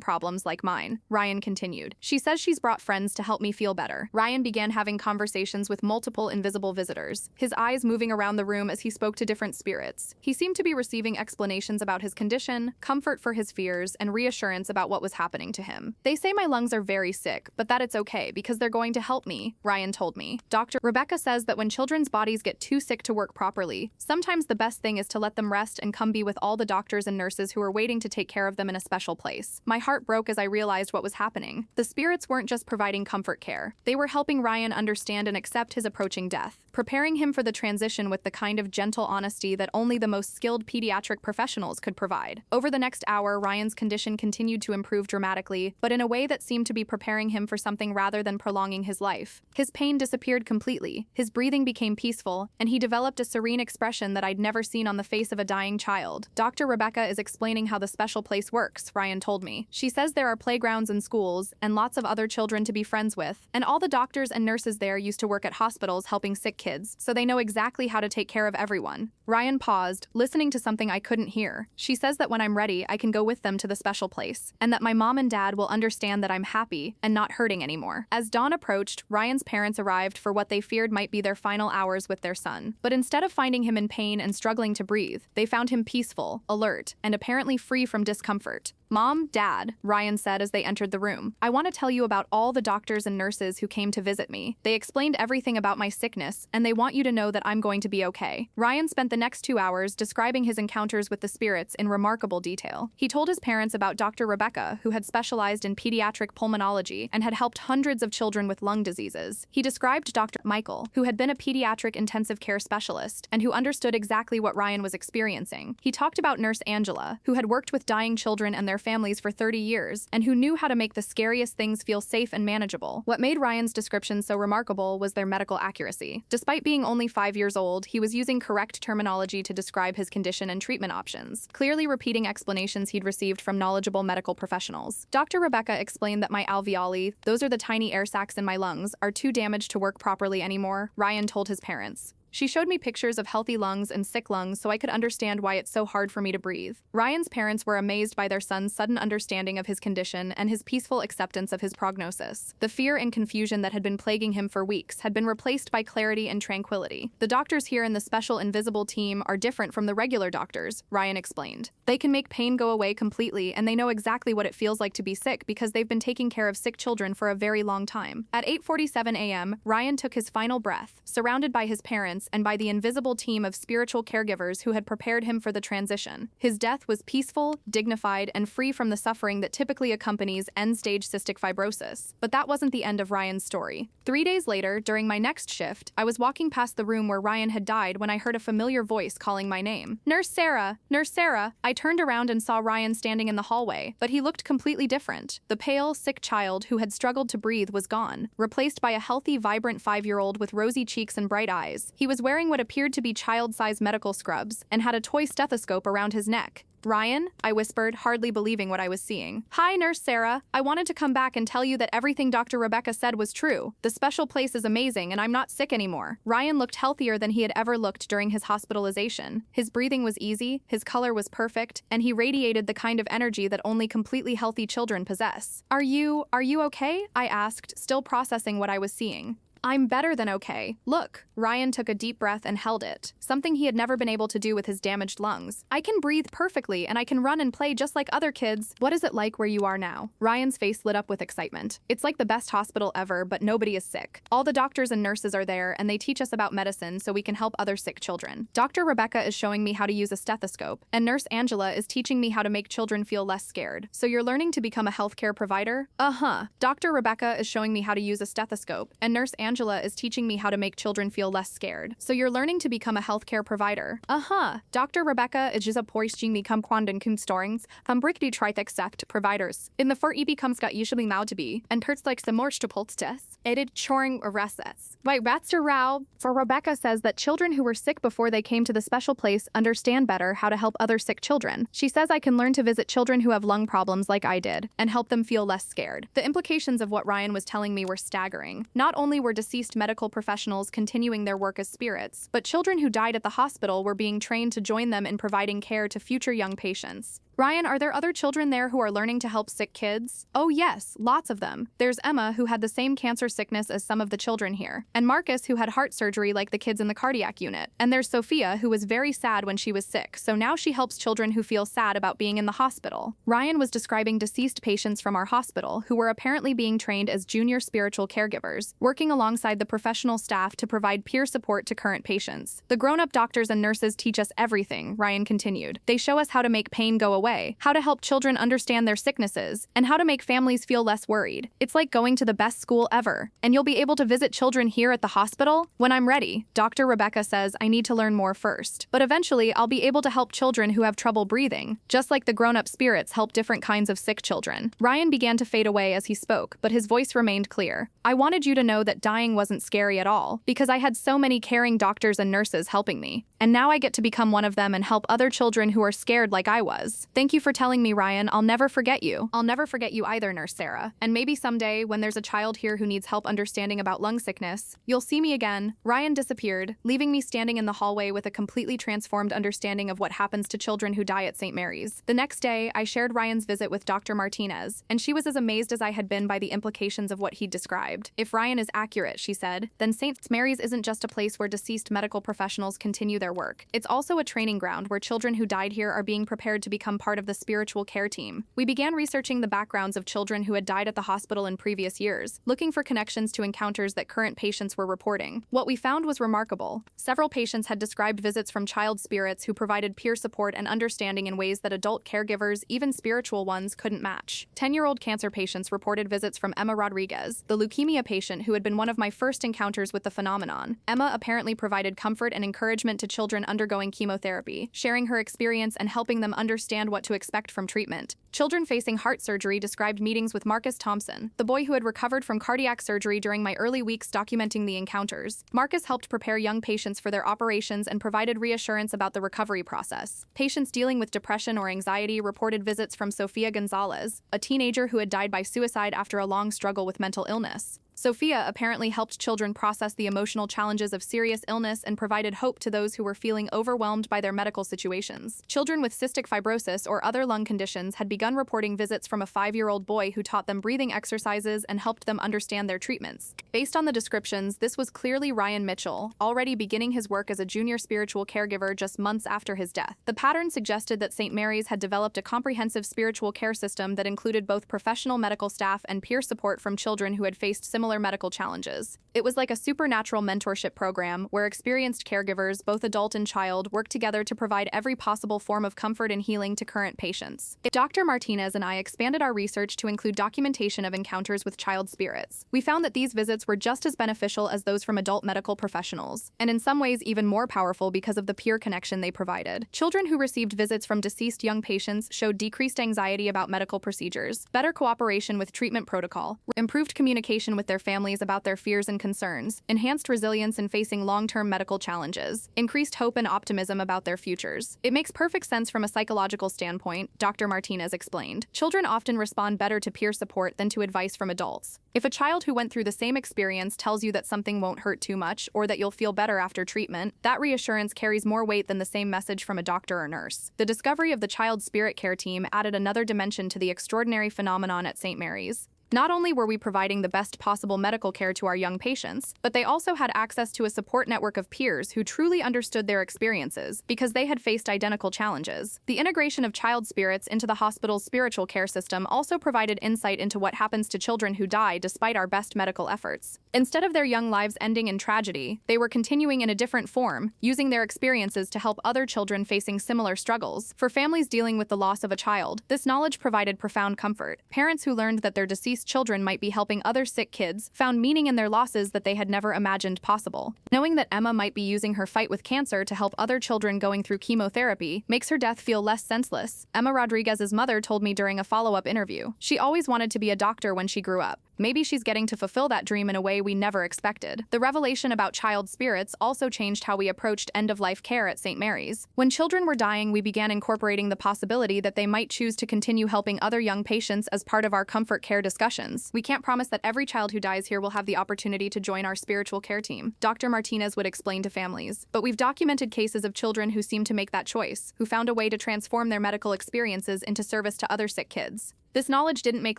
problems like mine. Ryan continued. "She says she's brought friends to help me feel better." Ryan began having conversations with multiple invisible visitors, his eyes moving around the room as he spoke to different spirits. He seemed to be receiving explanations about his condition, comfort for his fears, and reassurance about what was happening to him. "They say my lungs are very sick, but that it's okay because they're going to help me," Ryan told me. Dr. Rebecca says that when children's bodies get too sick to work properly, sometimes the best thing is to let them rest and come be with all the doctors and nurses who are waiting to take care of them in a special place. My heart broke as I realized what was happening. The spirits weren't just providing comfort care. They were helping Ryan understand and accept his approaching death, preparing him for the transition with the kind of gentle honesty that only the most skilled pediatric professionals could provide. Over the next hour, Ryan's condition continued to improve dramatically, but in a way that seemed to be preparing him for something rather than prolonging his life. His pain disappeared completely, his breathing became peaceful, and he developed a serene expression that I'd never seen on the face of a dying child. Dr. Rebecca is explaining how the special place works, Ryan told me. She says there are playgrounds and schools, and lots of other children to be friends with, and all the doctors and nurses there used to work at hospitals helping sick kids, so they know exactly how to take care of everyone. Ryan paused, listening to something I couldn't hear. She says that when I'm ready, I can go with them to the special place, and that my mom and dad will understand that I'm happy and not hurting anymore. As dawn approached, Ryan's parents arrived for what they feared might be their final hours with their son. But instead of finding him in pain and struggling to breathe, they found him peaceful, alert, and apparently free from discomfort. "Mom, Dad," Ryan said as they entered the room, "I want to tell you about all the doctors and nurses who came to visit me. They explained everything about my sickness, and they want you to know that I'm going to be okay." Ryan spent the next 2 hours describing his encounters with the spirits in remarkable detail. He told his parents about Dr. Rebecca, who had specialized in pediatric pulmonology and had helped hundreds of children with lung diseases. He described Dr. Michael, who had been a pediatric intensive care specialist and who understood exactly what Ryan was experiencing. He talked about Nurse Angela, who had worked with dying children and their families for 30 years, and who knew how to make the scariest things feel safe and manageable. What made Ryan's description so remarkable was their medical accuracy. Despite being only 5 years old, he was using correct terminology to describe his condition and treatment options, clearly repeating explanations he'd received from knowledgeable medical professionals. Dr. Rebecca explained that my alveoli, those are the tiny air sacs in my lungs, are too damaged to work properly anymore, Ryan told his parents. She showed me pictures of healthy lungs and sick lungs so I could understand why it's so hard for me to breathe. Ryan's parents were amazed by their son's sudden understanding of his condition and his peaceful acceptance of his prognosis. The fear and confusion that had been plaguing him for weeks had been replaced by clarity and tranquility. "The doctors here in the special invisible team are different from the regular doctors," Ryan explained. "They can make pain go away completely, and they know exactly what it feels like to be sick because they've been taking care of sick children for a very long time." At 8:47 a.m., Ryan took his final breath, surrounded by his parents parents and by the invisible team of spiritual caregivers who had prepared him for the transition. His death was peaceful, dignified, and free from the suffering that typically accompanies end-stage cystic fibrosis. But that wasn't the end of Ryan's story. 3 days later, during my next shift, I was walking past the room where Ryan had died when I heard a familiar voice calling my name. "Nurse Sarah! Nurse Sarah!" I turned around and saw Ryan standing in the hallway, but he looked completely different. The pale, sick child who had struggled to breathe was gone, replaced by a healthy, vibrant 5-year-old with rosy cheeks and bright eyes. He was wearing what appeared to be child-sized medical scrubs and had a toy stethoscope around his neck. "Ryan?" I whispered, hardly believing what I was seeing. "Hi, Nurse Sarah. I wanted to come back and tell you that everything Dr. Rebecca said was true. The special place is amazing and I'm not sick anymore." Ryan looked healthier than he had ever looked during his hospitalization. His breathing was easy, his color was perfect, and he radiated the kind of energy that only completely healthy children possess. Are you okay?" I asked, still processing what I was seeing. "I'm better than okay. Look." Ryan took a deep breath and held it, something he had never been able to do with his damaged lungs. "I can breathe perfectly and I can run and play just like other kids. What is it like where you are now?" Ryan's face lit up with excitement. "It's like the best hospital ever, but nobody is sick. All the doctors and nurses are there and they teach us about medicine so we can help other sick children. Dr. Rebecca is showing me how to use a stethoscope, and Nurse Angela is teaching me how to make children feel less scared. So you're learning to become a healthcare provider?" "Uh-huh. Dr. Rebecca is showing me how to use a stethoscope, and Nurse Angela is teaching me how to make children feel less scared. So you're learning to become a healthcare provider?" "Uh-huh. Dr. Rebecca is just poisting me come kwanden kumstorings, brickdy trithexeft providers. In the fur becomes got usually now to be, and hurts like some more stupulstes. Edit choring arrests. Wait, ratster row. For Rebecca says that children who were sick before they came to the special place understand better how to help other sick children. She says I can learn to visit children who have lung problems like I did, and help them feel less scared." The implications of what Ryan was telling me were staggering. Not only were deceased medical professionals continuing their work as spirits, but children who died at the hospital were being trained to join them in providing care to future young patients. "Ryan, are there other children there who are learning to help sick kids?" "Oh yes, lots of them. There's Emma, who had the same cancer sickness as some of the children here, and Marcus, who had heart surgery like the kids in the cardiac unit, and there's Sophia, who was very sad when she was sick, so now she helps children who feel sad about being in the hospital." Ryan was describing deceased patients from our hospital who were apparently being trained as junior spiritual caregivers, working alongside the professional staff to provide peer support to current patients. "The grown-up doctors and nurses teach us everything," Ryan continued. "They show us how to make pain go away, how to help children understand their sicknesses, and how to make families feel less worried. It's like going to the best school ever. And you'll be able to visit children here at the hospital? When I'm ready. Dr. Rebecca says I need to learn more first. But eventually, I'll be able to help children who have trouble breathing, just like the grown-up spirits help different kinds of sick children." Ryan began to fade away as he spoke, but his voice remained clear. "I wanted you to know that dying wasn't scary at all, because I had so many caring doctors and nurses helping me. And now I get to become one of them and help other children who are scared like I was. Thank you for telling me, Ryan. I'll never forget you." "I'll never forget you either, Nurse Sarah. And maybe someday, when there's a child here who needs help understanding about lung sickness, you'll see me again." Ryan disappeared, leaving me standing in the hallway with a completely transformed understanding of what happens to children who die at St. Mary's. The next day, I shared Ryan's visit with Dr. Martinez, and she was as amazed as I had been by the implications of what he described. "If Ryan is accurate," she said, "then St. Mary's isn't just a place where deceased medical professionals continue their work. It's also a training ground where children who died here are being prepared to become part of the spiritual care team." We began researching the backgrounds of children who had died at the hospital in previous years, looking for connections to encounters that current patients were reporting. What we found was remarkable. Several patients had described visits from child spirits who provided peer support and understanding in ways that adult caregivers, even spiritual ones, couldn't match. 10-year-old cancer patients reported visits from Emma Rodriguez, the leukemia patient who had been one of my first encounters with the phenomenon. Emma apparently provided comfort and encouragement to children undergoing chemotherapy, sharing her experience and helping them understand what to expect from treatment. Children facing heart surgery described meetings with Marcus Thompson, the boy who had recovered from cardiac surgery during my early weeks documenting the encounters. Marcus helped prepare young patients for their operations and provided reassurance about the recovery process. Patients dealing with depression or anxiety reported visits from Sofia Gonzalez, a teenager who had died by suicide after a long struggle with mental illness. Sophia apparently helped children process the emotional challenges of serious illness and provided hope to those who were feeling overwhelmed by their medical situations. Children with cystic fibrosis or other lung conditions had begun reporting visits from a 5-year-old boy who taught them breathing exercises and helped them understand their treatments. Based on the descriptions, this was clearly Ryan Mitchell, already beginning his work as a junior spiritual caregiver just months after his death. The pattern suggested that St. Mary's had developed a comprehensive spiritual care system that included both professional medical staff and peer support from children who had faced similar similar medical challenges. It was like a supernatural mentorship program where experienced caregivers, both adult and child, worked together to provide every possible form of comfort and healing to current patients. Dr. Martinez and I expanded our research to include documentation of encounters with child spirits. We found that these visits were just as beneficial as those from adult medical professionals, and in some ways even more powerful because of the peer connection they provided. Children who received visits from deceased young patients showed decreased anxiety about medical procedures, better cooperation with treatment protocol, improved communication with their families about their fears and concerns, enhanced resilience in facing long-term medical challenges, increased hope and optimism about their futures. It makes perfect sense from a psychological standpoint, Dr. Martinez explained. Children often respond better to peer support than to advice from adults. If a child who went through the same experience tells you that something won't hurt too much or that you'll feel better after treatment, that reassurance carries more weight than the same message from a doctor or nurse. The discovery of the child spirit care team added another dimension to the extraordinary phenomenon at St. Mary's. Not only were we providing the best possible medical care to our young patients, but they also had access to a support network of peers who truly understood their experiences because they had faced identical challenges. The integration of child spirits into the hospital's spiritual care system also provided insight into what happens to children who die despite our best medical efforts. Instead of their young lives ending in tragedy, they were continuing in a different form, using their experiences to help other children facing similar struggles. For families dealing with the loss of a child, this knowledge provided profound comfort. Parents who learned that their deceased children might be helping other sick kids found meaning in their losses that they had never imagined possible. Knowing that Emma might be using her fight with cancer to help other children going through chemotherapy makes her death feel less senseless. Emma Rodriguez's mother told me during a follow-up interview. She always wanted to be a doctor when she grew up. Maybe she's getting to fulfill that dream in a way we never expected. The revelation about child spirits also changed how we approached end-of-life care at St. Mary's. When children were dying, we began incorporating the possibility that they might choose to continue helping other young patients as part of our comfort care discussions. We can't promise that every child who dies here will have the opportunity to join our spiritual care team, Dr. Martinez would explain to families. But we've documented cases of children who seemed to make that choice, who found a way to transform their medical experiences into service to other sick kids. This knowledge didn't make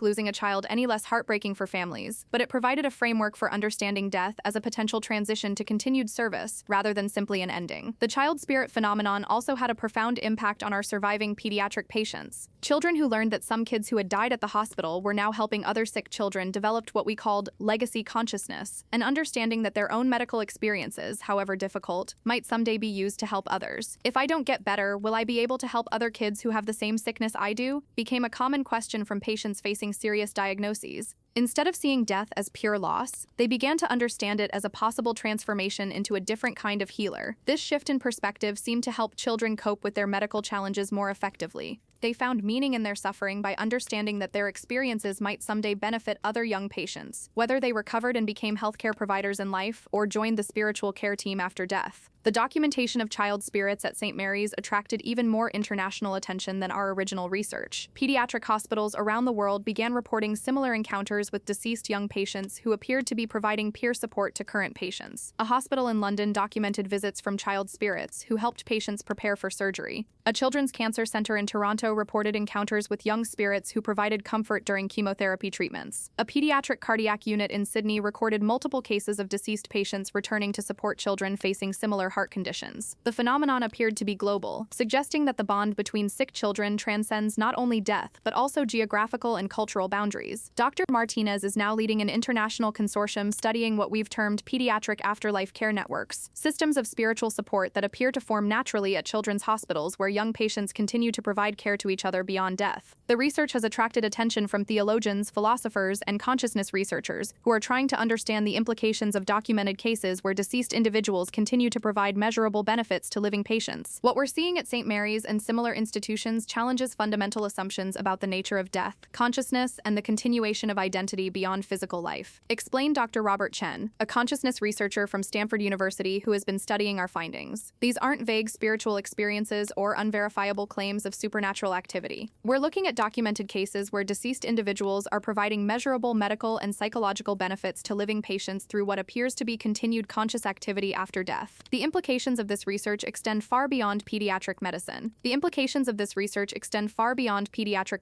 losing a child any less heartbreaking for families, but it provided a framework for understanding death as a potential transition to continued service, rather than simply an ending. The child spirit phenomenon also had a profound impact on our surviving pediatric patients. Children who learned that some kids who had died at the hospital were now helping other sick children developed what we called legacy consciousness, an understanding that their own medical experiences, however difficult, might someday be used to help others. If I don't get better, will I be able to help other kids who have the same sickness I do? Became a common question from patients facing serious diagnoses. Instead of seeing death as pure loss, they began to understand it as a possible transformation into a different kind of healer. This shift in perspective seemed to help children cope with their medical challenges more effectively. They found meaning in their suffering by understanding that their experiences might someday benefit other young patients, whether they recovered and became healthcare providers in life or joined the spiritual care team after death. The documentation of child spirits at St. Mary's attracted even more international attention than our original research. Pediatric hospitals around the world began reporting similar encounters with deceased young patients who appeared to be providing peer support to current patients. A hospital in London documented visits from child spirits who helped patients prepare for surgery. A children's cancer center in Toronto reported encounters with young spirits who provided comfort during chemotherapy treatments. A pediatric cardiac unit in Sydney recorded multiple cases of deceased patients returning to support children facing similar heart conditions. The phenomenon appeared to be global, suggesting that the bond between sick children transcends not only death, but also geographical and cultural boundaries. Dr. Martinez is now leading an international consortium studying what we've termed pediatric afterlife care networks, systems of spiritual support that appear to form naturally at children's hospitals where young patients continue to provide care to each other beyond death. The research has attracted attention from theologians, philosophers, and consciousness researchers who are trying to understand the implications of documented cases where deceased individuals continue to provide measurable benefits to living patients. What we're seeing at St. Mary's and similar institutions challenges fundamental assumptions about the nature of death, consciousness, and the continuation of identity beyond physical life. Explained Dr. Robert Chen, a consciousness researcher from Stanford University who has been studying our findings. These aren't vague spiritual experiences or unverifiable claims of supernatural activity. We're looking at documented cases where deceased individuals are providing measurable medical and psychological benefits to living patients through what appears to be continued conscious activity after death. The implications of this research extend far beyond pediatric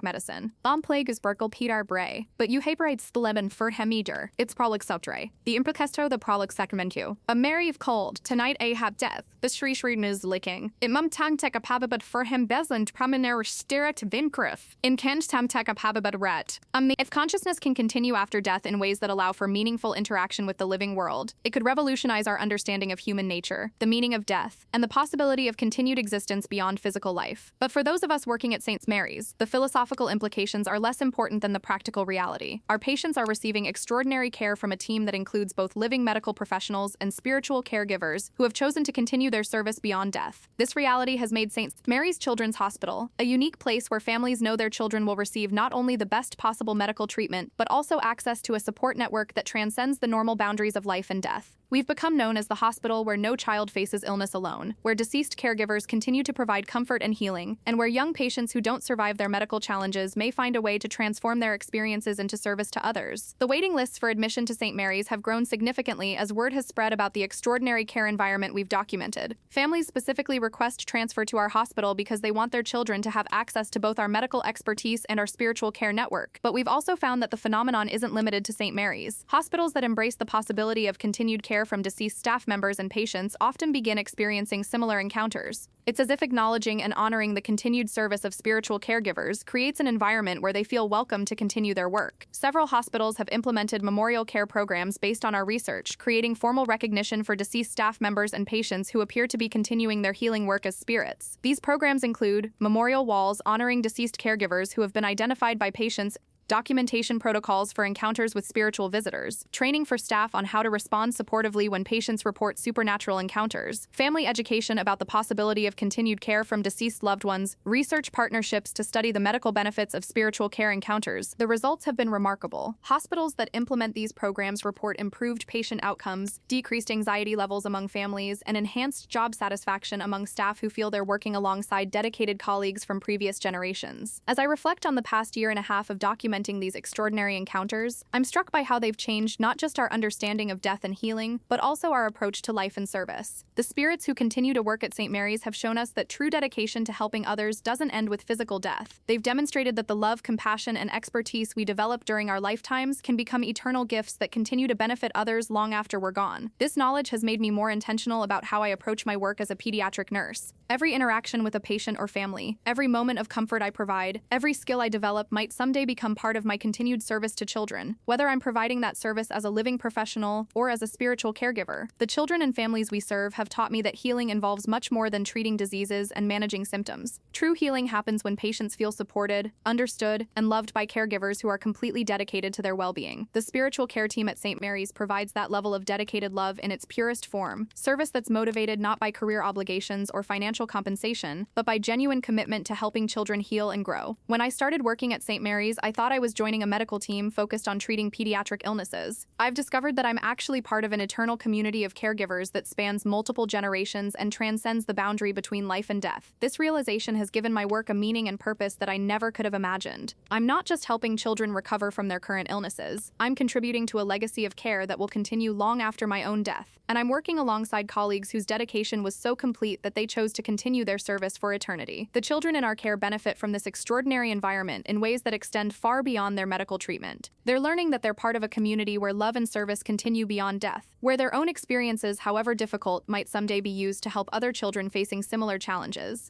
medicine. Bom plague is berkel Peter Bray, but you hebrides leben for hemider, it's prolixotre. The implicasto the prolix sacramentu. A Mary of cold, tonight a hab death, the shrieshrin is licking. It mum tang tek a pababat for him bezland praminair stirat vincrif. In kent tam tek a pababat ret. If consciousness can continue after death in ways that allow for meaningful interaction with the living world, it could revolutionize our understanding of human nature, the meaning of death, and the possibility of continued existence beyond physical life. But for those of us working at St. Mary's, the philosophical implications are less important than the practical reality. Our patients are receiving extraordinary care from a team that includes both living medical professionals and spiritual caregivers who have chosen to continue their service beyond death. This reality has made St. Mary's Children's Hospital a unique place where families know their children will receive not only the best possible medical treatment, but also access to a support network that transcends the normal boundaries of life and death. We've become known as the hospital where no child faces illness alone, where deceased caregivers continue to provide comfort and healing, and where young patients who don't survive their medical challenges may find a way to transform their experiences into service to others. The waiting lists for admission to St. Mary's have grown significantly as word has spread about the extraordinary care environment we've documented. Families specifically request transfer to our hospital because they want their children to have access to both our medical expertise and our spiritual care network. But we've also found that the phenomenon isn't limited to St. Mary's. Hospitals that embrace the possibility of continued care from deceased staff members and patients often begin experiencing similar encounters. It's as if acknowledging and honoring the continued service of spiritual caregivers creates an environment where they feel welcome to continue their work. Several hospitals have implemented memorial care programs based on our research, creating formal recognition for deceased staff members and patients who appear to be continuing their healing work as spirits. These programs include memorial walls honoring deceased caregivers who have been identified by patients, documentation protocols for encounters with spiritual visitors, training for staff on how to respond supportively when patients report supernatural encounters, family education about the possibility of continued care from deceased loved ones, research partnerships to study the medical benefits of spiritual care encounters. The results have been remarkable. Hospitals that implement these programs report improved patient outcomes, decreased anxiety levels among families, and enhanced job satisfaction among staff who feel they're working alongside dedicated colleagues from previous generations. As I reflect on the past year and a half of documenting these extraordinary encounters, I'm struck by how they've changed not just our understanding of death and healing, but also our approach to life and service. The spirits who continue to work at St. Mary's have shown us that true dedication to helping others doesn't end with physical death. They've demonstrated that the love, compassion, and expertise we develop during our lifetimes can become eternal gifts that continue to benefit others long after we're gone. This knowledge has made me more intentional about how I approach my work as a pediatric nurse. Every interaction with a patient or family, every moment of comfort I provide, every skill I develop might someday become part of my continued service to children. Whether I'm providing that service as a living professional or as a spiritual caregiver, the children and families we serve have taught me that healing involves much more than treating diseases and managing symptoms. True healing happens when patients feel supported, understood, and loved by caregivers who are completely dedicated to their well-being. The spiritual care team at St. Mary's provides that level of dedicated love in its purest form, service that's motivated not by career obligations or financial compensation, but by genuine commitment to helping children heal and grow. When I started working at St. Mary's, I thought I was joining a medical team focused on treating pediatric illnesses. I've discovered that I'm actually part of an eternal community of caregivers that spans multiple generations and transcends the boundary between life and death. This realization has given my work a meaning and purpose that I never could have imagined. I'm not just helping children recover from their current illnesses. I'm contributing to a legacy of care that will continue long after my own death. And I'm working alongside colleagues whose dedication was so complete that they chose to continue their service for eternity. The children in our care benefit from this extraordinary environment in ways that extend far beyond their medical treatment. They're learning that they're part of a community where love and service continue beyond death, where their own experiences, however difficult, might someday be used to help other children facing similar challenges.